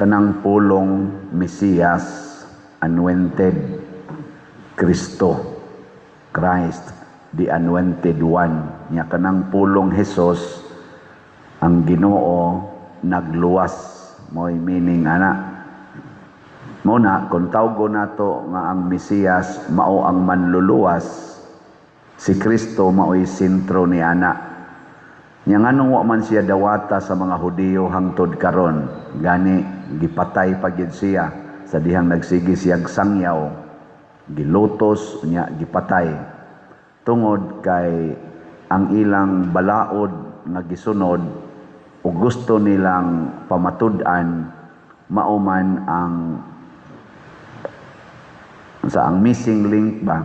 kanang pulong Mesiyas, anointed Kristo, Christ, the anointed one. Nya kanang pulong Hesus, ang Ginoo nagluwas. Mo'y meaning ana. Muna, kung tawgo nato nga ang Mesiyas mao ang manluluwas, si Kristo mao'y sentro ni ana. Nya nganong wa man siya dawata sa mga Hudiyo hangtod karon, gani gipatay pagid siya sa dihang nagsigi siyag sangyaw, gilutos nya gipatay. Tungod kay ang ilang balaod nga gisunod o gusto nilang pamatud-an mauman ang missing link ba,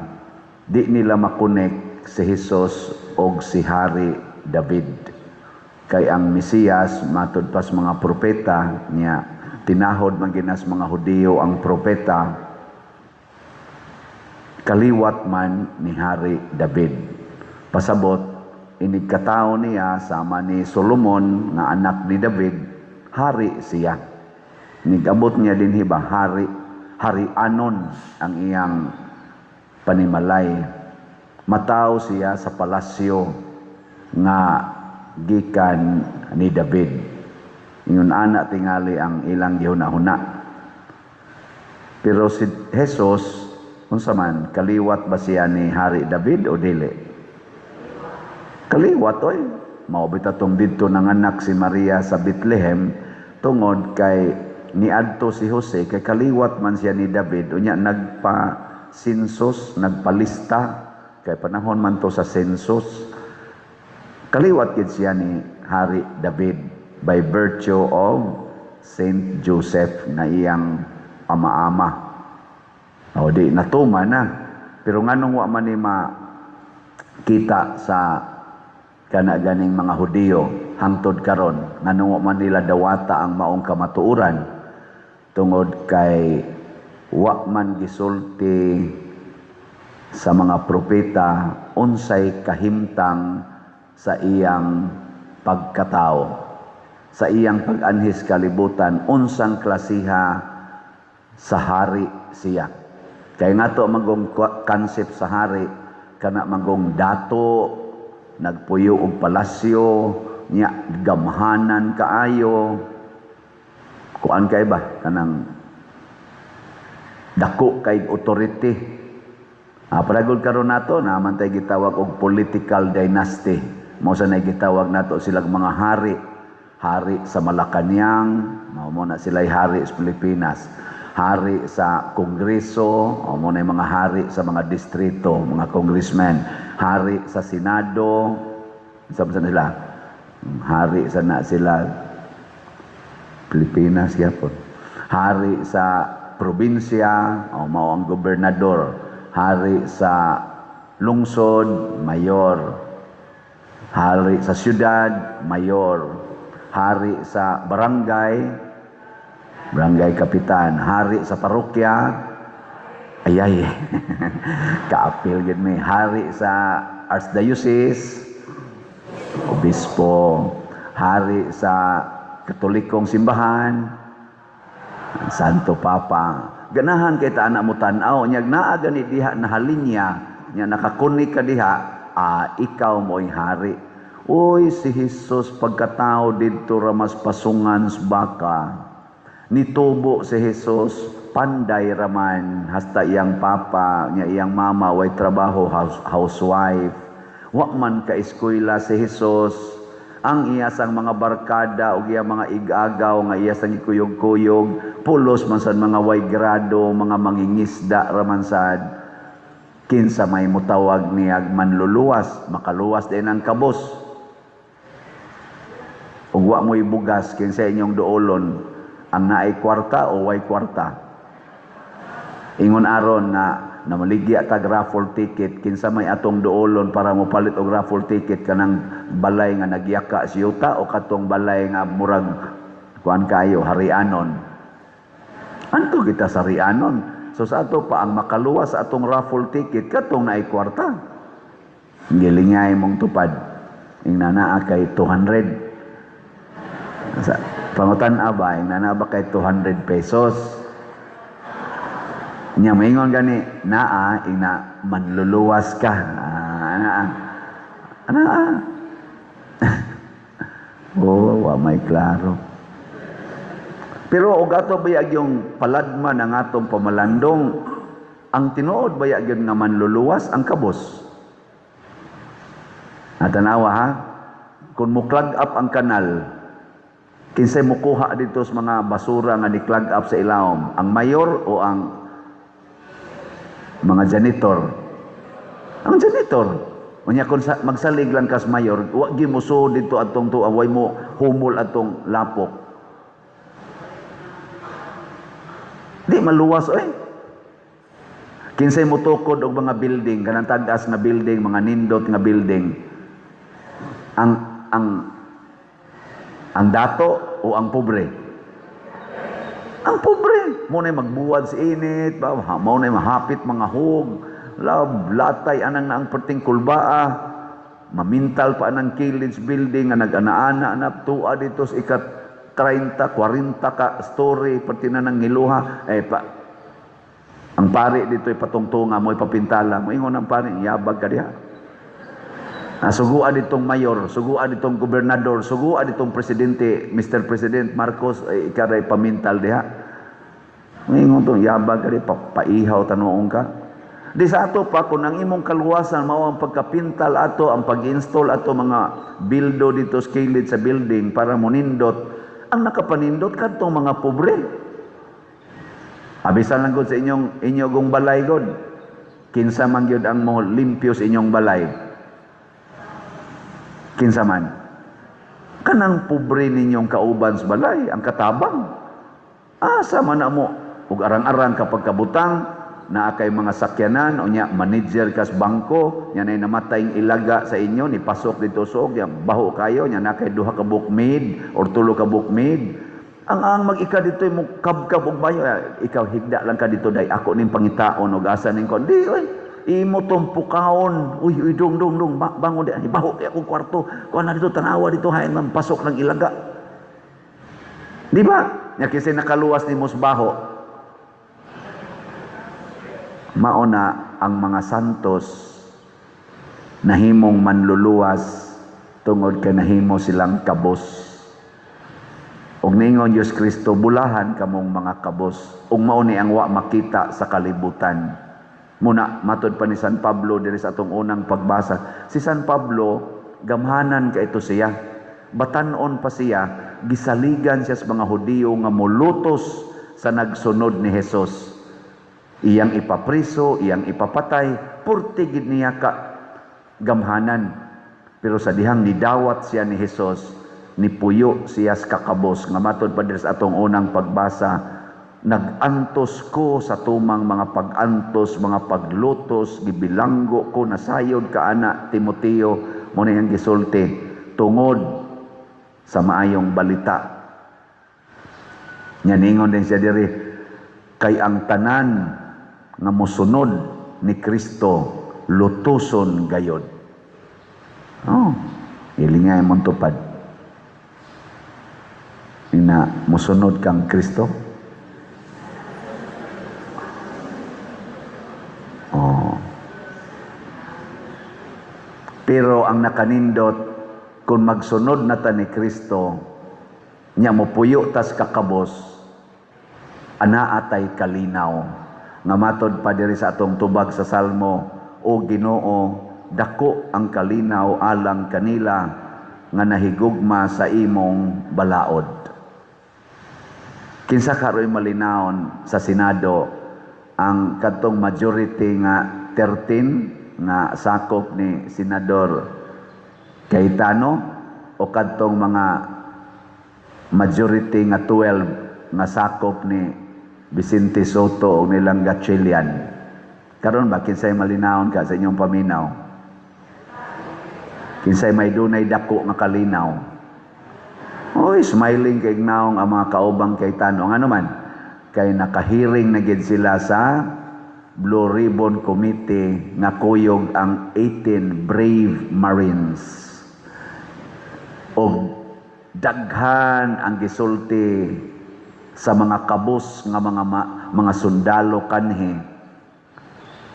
di nila makonek si Jesus o si Hari David. Kay ang Mesiyas matud pas mga propeta niya, tinahod man ginas mga Hudiyo ang propeta, kaliwat man ni Hari David. Pasabot, inigkatao niya sama ni Solomon nga anak ni David, hari siya. Nigabot niya din hiba, Hari Anon ang iyang panimalay. Mataw siya sa palasyo nga gikan ni David. Ingon ana tingali ang ilang gihuna-huna. Pero si Jesus, unsa man, kaliwat ba siya ni Hari David o dili? Kaliwat oy. Mao bitatong didto nanganak si Maria sa Bethlehem tungod kay niadto si Jose kay kaliwat man siya ni David, unya nagpa-census, nagpalista kay panahon man to sa census. Kaliwat gid siya ni Hari David by virtue of Saint Joseph na iyang ama-ama. O di natuma na. Pero nganong wa man ni makita sa kana ganing mga Hudiyo hangtod karon, nganong wa man nila dawata ang maong kamatuoran tungod kay wa man gisulti sa mga propeta unsay kahimtang sa iyang pagkatao, sa iyang pag-anhis kalibutan, unsang klasiha sa hari siya. Kay ngato magong concept sa hari kana magong dato, nagpuyo og palasyo nya, gamhanan kaayo, kuan kay ba kanang dako kay authority. Paragod karon nato naman tay gitawag og political dynasty. Mao sa nay gitawag nato silang mga hari sa Malacañang, mao mo na sila hari sa Pilipinas. Hari sa Kongreso, mo na mga hari sa mga distrito, mga congressmen. Hari sa Senado, sabi nila, hari sa na sila Pilipinas yapon. Hari sa probinsya, mao ang gobernador. Hari sa lungsod, mayor. Hari sa syudad, mayor. Hari sa barangay kapitan. Hari sa parokya, ayay, kaapil gid mi. Hari sa archdiocese, obispo. Hari sa Katolikong simbahan, Santo Papa. Ganahan kay ta anak mo tan-aw, nyag naa gani diha na halinya, nya nakakuni ka diha, ikaw mo'y hari. Uy, si Jesus pagkatao didto ramas pasungan sa baka. Nitubo si Jesus, panday raman, hasta iyang papa, nya iyang mama, way trabaho, housewife. Wa man ka eskwela si Jesus. Ang iyasang mga barkada o iyang mga igagaw nga iyasang ikuyog-kuyog, pulos man sad mga way grado, mga mangingisda raman sad. Kinsa may mutawag niyag manluluwas, makaluwas din ang kabos. Ug wa mo ibugas kinsa inyong duolon, ang naay kwarta o way kwarta. Ingon aron na maligya tag raffle ticket, kinsa may atong duolon para mo palit og raffle ticket kanang balay nga nagyaka si yuta o katong balay nga murag kuan kayo harianon. Anto kita sa harianon. So sa ato pa ang makaluwas sa atong raffle ticket katong naay kwarta. Gilingay mong tupad. Ing nanaa kay 200. Pangutan abay, nanaba kay 200 pesos. Nya maingon gani, naa, ina, manluluwas ka. Oh, may klaro. Pero og ato bayag yung paladman ang atong pamalandong, ang tinuod bayag yun nga manluluwas ang kabos. Natanawa ha, kung mo clog up ang kanal, kinsay mo kuha dito sa mga basura nga ni-clog up sa ilawom, ang mayor o ang mga janitor? Ang janitor. Unya kung magsalig lang kas mayor, wa gi mo so dito atong tuwa, way mo humol atong lapok. Di maluwas oy. Kinsay mo tukod og mga building, kanang tag-as nga building, mga nindot nga building. Ang dato o ang pobre? Ang pobre. Mo na magbuwad sa init, mo na mahapit mga hug, latay anang na ang perting kulbaa, mamintal pa anang kilid building nga nag-ana-ana na tuwa dito sa ikat 30, 40 ka story perti na nang ngiluha. Ang pari dito ipatungtunga mo ipapintala mo ingon ang pari yabag ka diha. Suguan ditong mayor, suguan ditong gobernador, suguan ditong presidente, Mr. President Marcos, ikaray pamintal diha. Ngayon itong yabag ka diha, paihaw tanoong ka. Di sa ato pa, kung ang imong kaluwasan, mao ang pagkapintal ato, ang pag-install ato mga bildo dito skillet sa building para munindot, ang nakapanindot kadtong mga pobre. Abisan lang gud sa inyong balay god. Kinsa man gyud ang mo limpyo sa inyong balay. Kinsa man. Kanang pobre ninyong kauban sa balay, ang katabang. Asa man na mo ug arang-arang kapag kabutang naa kay mga sakyanan o nya manager kas bangko nya nay namatay ilaga sa inyo ni pasok dito sog nya baho kayo nya na kay duha ka bukmid or tulo ka bukmid ang mag-ika dito mo kabkab og bayo ikaw higda lang ka dito day ako ning pangitaon og asa ning kon di oy imo tong pukaon uy dong bangon di baho kay akong kwarto kuan na dito tanawa dito hay man pasok ng ilaga di ba nya kisay nakaluwas ni musbaho. Mauna ang mga santos nahimong manluluwas tungod kay nahimo silang kabos. Og ningon Dios Kristo bulahan kamong mga kabos. Ug mao ni ang wa makita sa kalibutan. Muna matud pa ni San Pablo diri sa atong unang pagbasa. Si San Pablo gamhanan ka ito siya. Batan-on pa siya, gisaligan siya sa mga Hudiyo nga molutos sa nagsunod ni Hesus. Iyang ipapriso, iyang ipapatay, purtigid niya ka gamhanan. Pero sa dihang nidawat siya ni Hesus, nipuyo siya sa kakabos. Nga matod pa sa atong unang pagbasa, nagantos ko sa tumang mga pagantos, mga paglutos, gibilanggo ko, nasayod ka ana, Timoteo, muna yung gisulti, tungod sa maayong balita. Nyaningon din siya diri, kay ang tanan nga mosunod ni Kristo lutuson gayod. Ilingay mong tupad. Ina mosunod kang Kristo. Pero ang nakanindot kung magsunod na ta ni Kristo, nya mopuyo tas kakabos, ana atay kalinaw. Nga matod pa diri sa atong tubag sa Salmo, o Ginoo, dako ang kalinaw alang kanila nga nahigugma sa imong balaod. Kinsa karoy malinawon sa Senado ang kadtong majority nga 13 nga sakop ni Senador Cayetano o kadtong mga majority nga 12 nga sakop ni Vicente Soto o nilang Gatchalian. Karon ba kinsay malinawon ka sa inyong paminaw? Kinsay may dunay dako nga kalinaw? Oy, smiling kay naong ang mga kaubang kay Tanong. Ano man? Kay nakahiring na gid sila sa Blue Ribbon Committee nga kuyog ang 18 brave Marines. O Daghan ang gisulti sa mga kabus nga mga sundalo kanhi.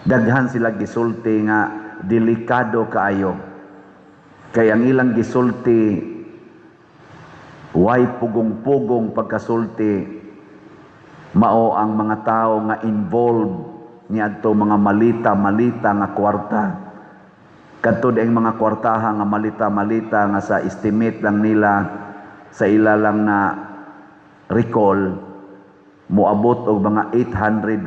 Daghan sila gisulti nga delikado kaayo. Kay ang ilang gisulti way pugong-pugong pagkasulti, mao ang mga tao nga involved niadto mga malita-malita nga kwarta. Kadtod ang mga kwartaha nga malita-malita nga sa estimate lang nila sa ila lang na recall moabot og mga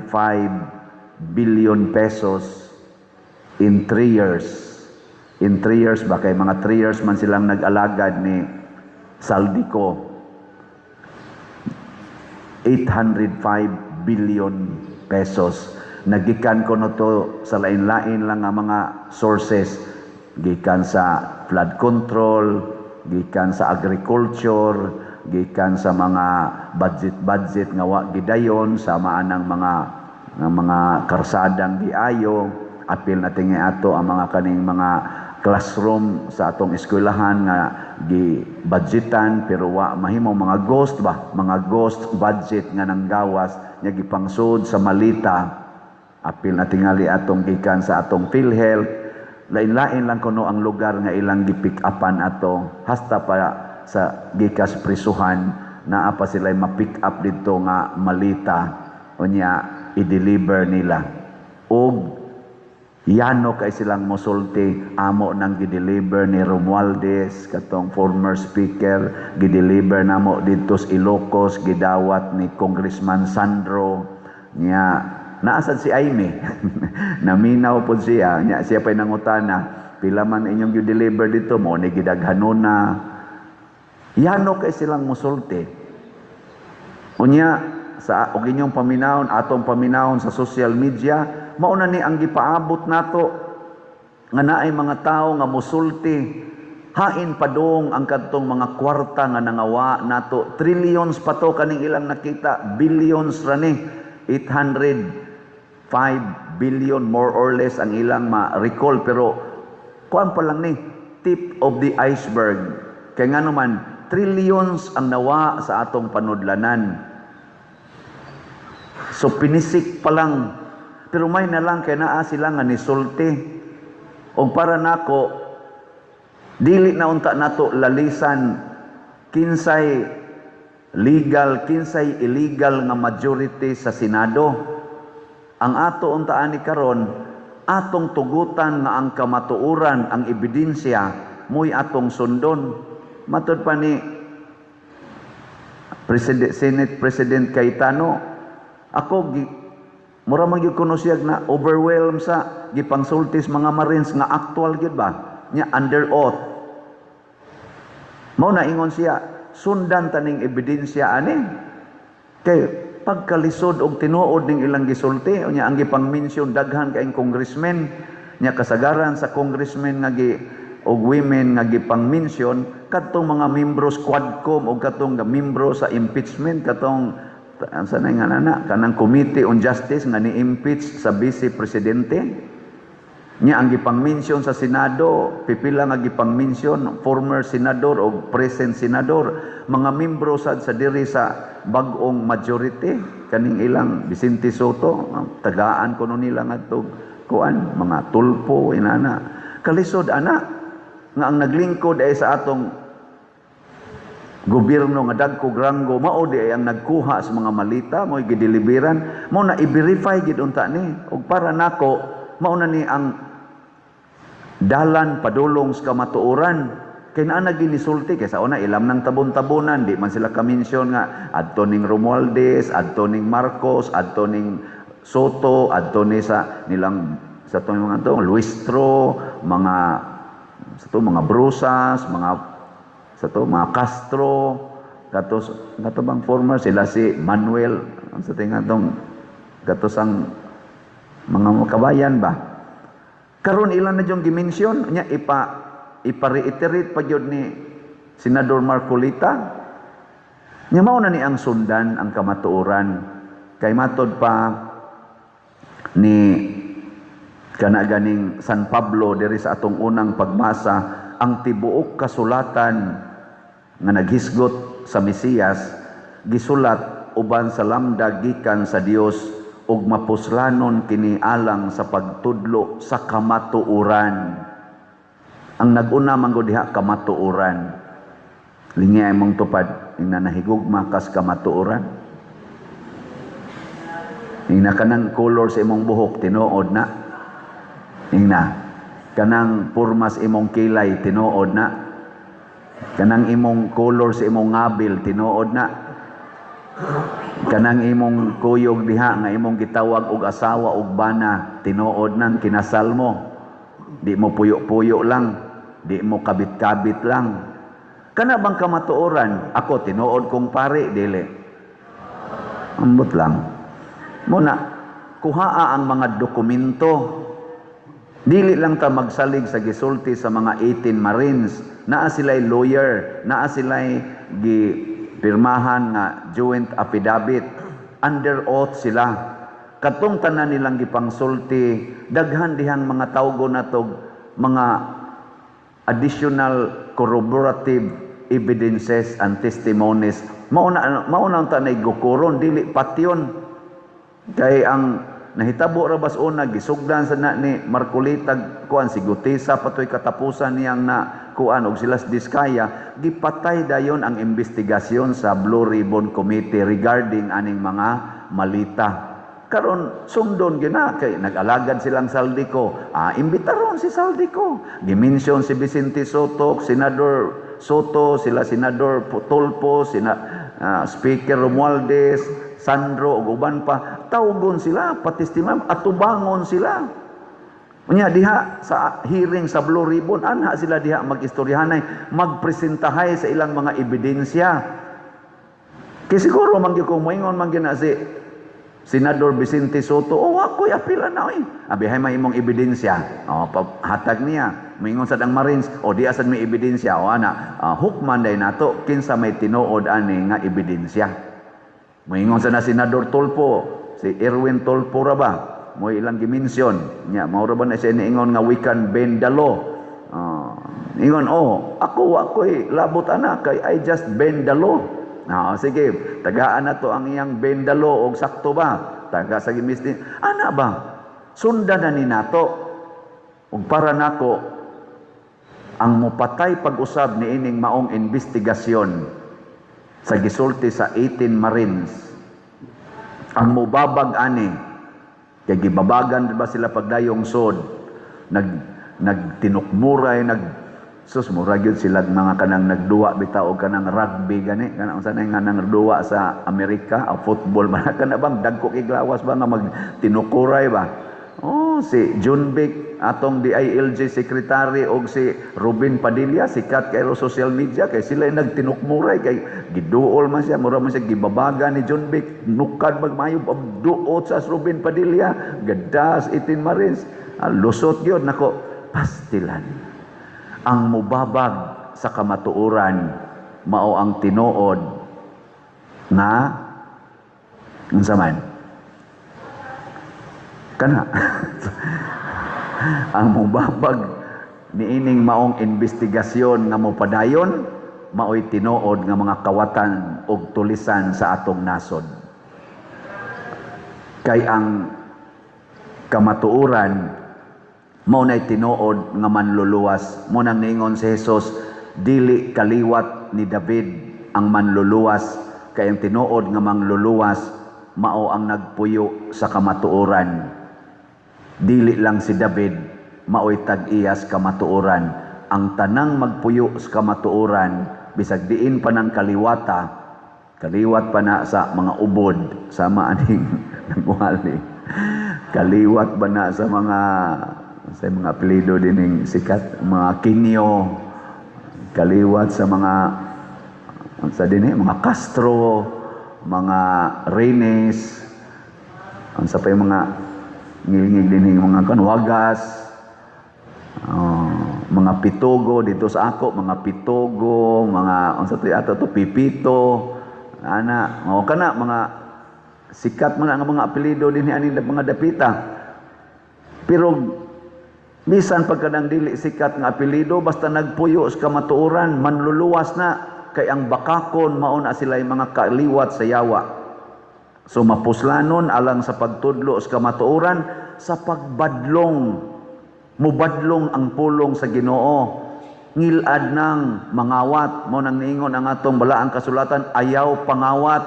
805 billion pesos in 3 years. In 3 years ba kay mga 3 years man silang nag-alagad ni Saldico. 805 billion pesos. Nagikan ko no to sa lain-lain lang nga mga sources. Gikan sa flood control, gikan sa agriculture, gikan sa mga budget nga wa gidayon, samaan ng mga karsadang giayo, apil natin nga ato ang mga kaning mga classroom sa atong eskwelahan nga gi-budgetan pero wa mahimo mga ghost budget nga nanggawas nya gipangsud sa malita. Apil na tingali atong gikan sa atong PhilHealth, lain-lain lang kuno ang lugar nga ilang gipick upan ato hasta pa sa gikas prisuhan naa pa sila ma-pick up dito nga malita unya i-deliver nila. Og yano kay silang mosulti amo nang gideliver ni Romualdez katong former speaker, gideliver namo dito sa Ilocos, gidawat ni Congressman Sandro nya naasad si Aimee. Naminaw po siya nya siya pay nangutana pila man inyong gideliver dito mo ni gidaghanona. Yano kay silang mosulti unya sa og inyong paminawon atong paminawon sa social media. Mauna ni ang gipaabot nato nga naay mga tao nga mosulti hain padong ang kadtong mga kwarta nga nangawa nato. Trillions pa to kaning ilang nakita, billions ra ni. 805 billion more or less ang ilang ma-recall pero kuan pa lang ni tip of the iceberg. Kay ngano man trillions ang nawa sa atong panudlanan. So pinisik pa lang. Pero may na lang kay naa sila nga nisulti. O para nako dili na unta nato lalisan kinsay legal, kinsay illegal nga majority sa Senado. Ang ato untaan ni karon atong tugutan nga ang kamatuoran, ang ebidensya mo'y atong sundon. Matud pa ni Senate President Cayetano, ako mura man gyud kuno siya na overwhelmed sa gipangsultis mga Marines nga actual gyud ba nya under oath. Mao na ingon siya sundan taning ebidensya ani kay pagkalisod og tinuod ning ilang gisulti nya ang gipang-mention daghan kaayong congressmen nya kasagaran sa congressmen nga og women nga gipang-mention kadtong mga membro Quadcom og kadtong membro sa impeachment katong sanay nga nana kanang Committee on Justice nga ni-impeach sa Vice Presidente nya ang gipang-mention sa Senado pipila nga gipang-mention former senador o present senador mga membro sa diri sa bag-ong majority kaning ilang Vicente Soto tagaan kuno nila ngadto kuan mga tulpo inana kalisod ana nga ang naglingkod ay sa atong gobyerno nga dagkog ranggo mao di ay ang nagkuha sa mga malita mo gideliveran mo na i-verify gid unta ni ug para nako mao na ni ang dalan padulong sa kamatuoran kay naa ginisulti kay sa una ilam nang tabon-tabonan di man sila ka-mention nga adto ning Romualdez, adto ning Marcos, adto ning Soto, adto ni sa nilang sa to mga to Luistro, mga sa to mga Brusas, mga sa to mga Castro katos bang former sila si Manuel sa tinga tong katos ang mga kabayan ba karon ilan na jong gimension nya ipa-reiterate pa gyud ni Senador Marcolita nya mao na ni ang sundan ang kamatuoran kay matod pa ni kana ganing San Pablo diri sa atong unang pagbasa ang tibuok kasulatan nga naghisgot sa Mesiyas gisulat uban sa lamdag gikan sa Dios ug mapuslanon kini alang sa pagtudlo sa kamatuoran. Ang nag-una man gud diha kamatuoran. Lingay mong tupad ing nahigugma kas kamatuoran. Ing kanang color sa imong buhok tinuod na. Ing kanang pormas imong kilay tinuod na. Kanang imong color sa imong ngabil tinuod na. Kanang imong kuyog diha nga imong gitawag og asawa og bana tinuod nang kinasal mo. Di mo puyo-puyo lang, di mo kabit-kabit lang. Kana bang kamatuoran? Ako tinuod kong pare dili. Ambot lang. Muna kuhaa ang mga dokumento. Dili lang ta magsalig sa gisulti sa mga 18 Marines. Naa sila'y lawyer, naa sila'y pirmahan nga joint affidavit. Under oath sila. Katong tanan nilang gipangsulti, daghan dihang mga tawgo na to, mga additional corroborative evidences and testimonies. Mauna ta na gukuron, dili patyon. Kay ang nahitabo ra bas una gisugdan sa na ni Marcolita kuan si Gutesa patoy katapusan niyang na kuan og silas Diskaya gipatay dayon ang investigasyon sa Blue Ribbon Committee regarding aning mga malita. Karon sundon gina kay nag-alagad silang Saldico. Imbitaron si Saldico. Gimension si Vicente Soto, Senador Soto, sila Senador Tulfo, Speaker Romualdez, Sandro ug uban pa. Tawgon sila, patistimam at tubangon sila. Unya diha sa hearing sa Blue Ribbon, anha sila diha mag-istoryahanay, magpresentahay sa ilang mga ebidensya. Kay siguro man gyud kung moingon man gina si Senador Vicente Soto, ako'y apila na abihay may imong ebidensya. Hatag niya. Moingon sa dang Marines, di asad may ebidensya. Hukman day nato, kinsa may tinuod ani nga ebidensya. Moingon sa na Senador Tulfo, si Erwin Tulfo ra ba? Mo ilang gimensyon. Nya, maura ba na siya niingon nga we can bend the law. Ingon, ako'y labot ana, kay I just bend the law. Sige, tagaan na to ang iyang bendalo og sakto ba? Taga sa gimistin. Ana ba? Sundan na ni nato. Ug para nako ang mupatay pag-usab ni ining maong investigasyon sa gisulti sa 18 Marines. Ang mubabag ani kay gibabagan ba sila pagdayong sod, nagtinukmuray, sus mura gyud sila mga kanang nagduwa bitaw og kanang rugby gani kanang sanay nga nang duwa sa Amerika o football man kana bang dagko iglawas ba nga magtinukuray ba. Si John Vic atong DILG secretary og si Ruben Padilla sikat kay social media kay sila nagtinukmuray kay giduol man siya mura man siya gibabaga ni John Vic nukad magmayo duot sa Ruben Padilla gadas 18 Marines lusot gyud nako pastilan. Ang mubabag sa kamatuoran mao ang tinuod na unsa man kana ang mubabag niining maong investigasyon nga mopadayon maoy tinuod nga mga kawatan ug tulisan sa atong nasod. Kay ang kamatuoran mao nay tinuod nga manluluwas. Mo nang niingon si Jesus, dili kaliwat ni David ang manluluwas, kay ang tinuod nga manluluwas mao ang nagpuyo sa kamatuoran. Dili lang si David maoy tag-iyas kamatuoran. Ang tanang magpuyo sa kamatuoran bisag diin pa ng kaliwat pa na sa mga ubod sama aning nagwali. Kaliwat ba na sa mga apelyido dining sikat, mga Kinyo, kaliwat sa mga mga Castro, mga Reynes, sa pa yung mga ngilingig dining mga Kanwagas, mga Pitogo dito sa ako, mga Pitogo, mga Pipito, kana mga sikat man ang mga apelyido dinhi ani mga dapita. Pero bisan pagkadang dili sikat nga apelyido basta nagpuyo sa kamatuoran manluluwas na kay ang bakakon mao na sila mga kaliwat sa yawa. So mapuslanon alang sa pagtudlo sa kamatuoran sa pagbadlong, mubadlong ang pulong sa Ginoo. Ngilad nang mangawat mo nang niingon ang atong balaang kasulatan, ayaw pangawat.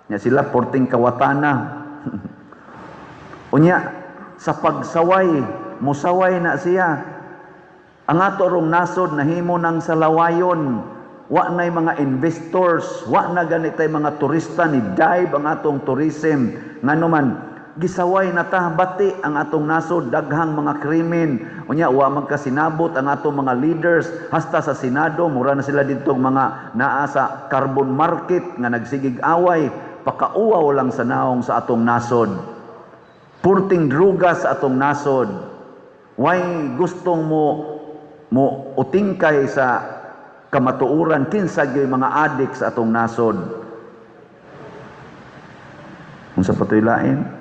Nya sila porting kawatana. Unya sa pagsaway, musaway na siya. Ang ato rong nasod nahimo nang salawayon. Wa nay mga investors, wa na ganitay mga turista ni dive ang atong tourism. Ngano man gisaway na ta bati ang atong nasod, daghang mga krimen. Unya wa magkasinabot ang atong mga leaders hasta sa Senado, mura na sila didtong mga naa sa carbon market nga nagsigig away, pakauaw lang sa naong sa atong nasod. Purting druga sa atong nasod. Why gustong mo utingkay sa kamatuuran kinsa gyud mga adik sa atong nasod. Unsa patoy lain?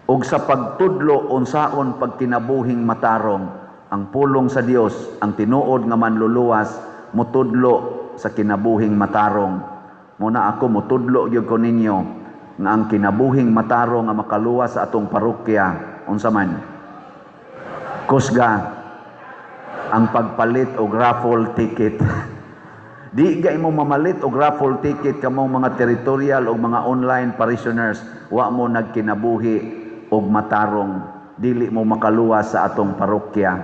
Og sa pagtudlo unsaon pagkinabuhing matarong, ang pulong sa Dios, ang tinuod nga manluluwas mutudlo sa kinabuhing matarong. Muna ako mutudlo gyud ko ninyo nga ang kinabuhing matarong nga makaluwas sa atong parokya unsa man? Kusga ang pagpalit og raffle ticket. Di gay mo mamalit og raffle ticket kamong mga territorial o mga online parishioners, wa mo nagkinabuhi og matarong, dili mo makaluwas sa atong parokya.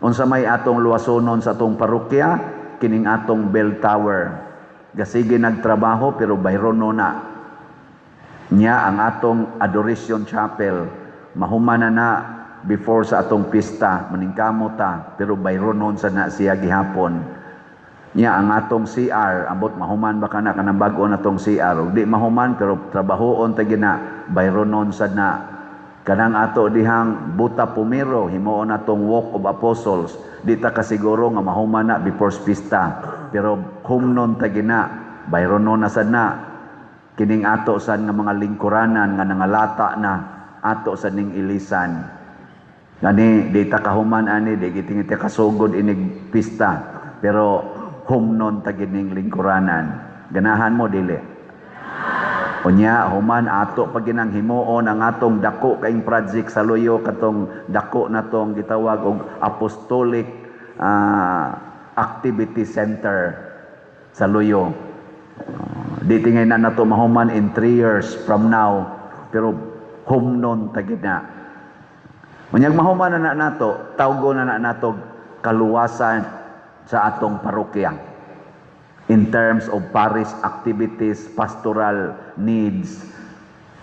Unsa may atong luwasonon sa atong parokya? Kining atong bell tower. Gasige nagtrabaho pero bayrono na. Nya ang atong adoration chapel, mahumana na before sa atong pista, maningkamot ta pero bayronon sa na siya gihapon. Nya ang atong CR, ambot mahuman ba kana kanang bag-o natong CR, ug di mahuman pero trabahoon ta gina, bayronon sad na. Kanang ato dihang buta pumiro, himuon natong walk of apostles, di ta kasiguro nga mahuman na before pista, pero humnon ta gina, bayronon na sad na. Kining ato sad nga mga lingkuranan nga nangalata na ato sad ning ilisan. Gani di ta kahuman ani, di gitingit ta kasugod inig pista, pero humnon ta gining lingkuranan. Ganahan mo dili. Unya human ato pag ginang himuon ang atong dako kaing project sa Loyo, katong dako natong gitawag og Apostolic Activity Center sa Loyo. Di tingay na nato mahuman in 3 years from now, pero humnon ta gina. Unyag mahuman na nato, tawgo na nato kaluwasan sa atong parokya in terms of parish activities, pastoral needs.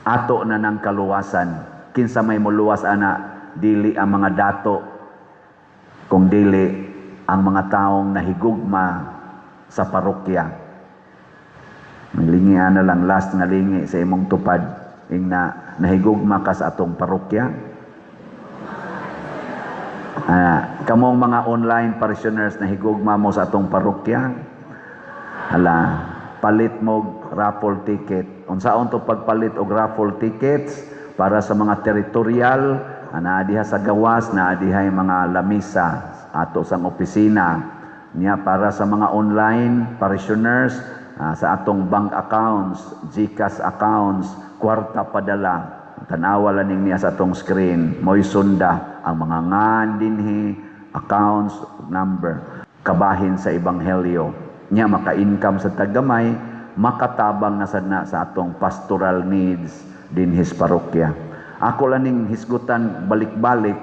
Ato na ng kaluwasan. Kinsa may muluwas ana, dili ang mga dato, kung dili ang mga taong nahigugma sa parokya. Lingi na lang, last nga lingi sa imong tupad, ing na nahigugma ka sa atong parokya. Kamong mga online parishioners na higugma mo sa atong parokya, palit mo raffle ticket. Unsaon to pagpalit og raffle tickets para sa mga territorial, na diha sa gawas, na diha mga lamisa ato sang opisina. Niya para sa mga online parishioners, sa atong bank accounts, GCash accounts, kwarta padala. Tanawa lang niya sa atong screen, mo'y sunda ang mga ngan dinhi, accounts, number, kabahin sa ebanghelyo. Nya maka-income sa tagamay, makatabang na sad na sa atong pastoral needs din his parokya. Ako lang ning hisgutan balik-balik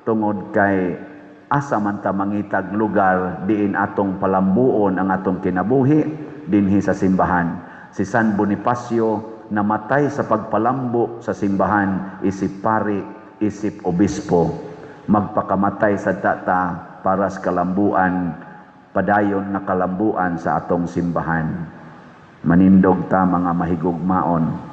tungod kay asa man ta mangitag lugar diin atong palambuon ang atong kinabuhi dinhi sa simbahan. Si San Bonifacio namatay sa pagpalambo sa simbahan, isip pari, isip obispo. Magpakamatay sa tata para sa kalambuan, padayon na kalambuan sa atong simbahan. Manindog ta mga mahigugmaon.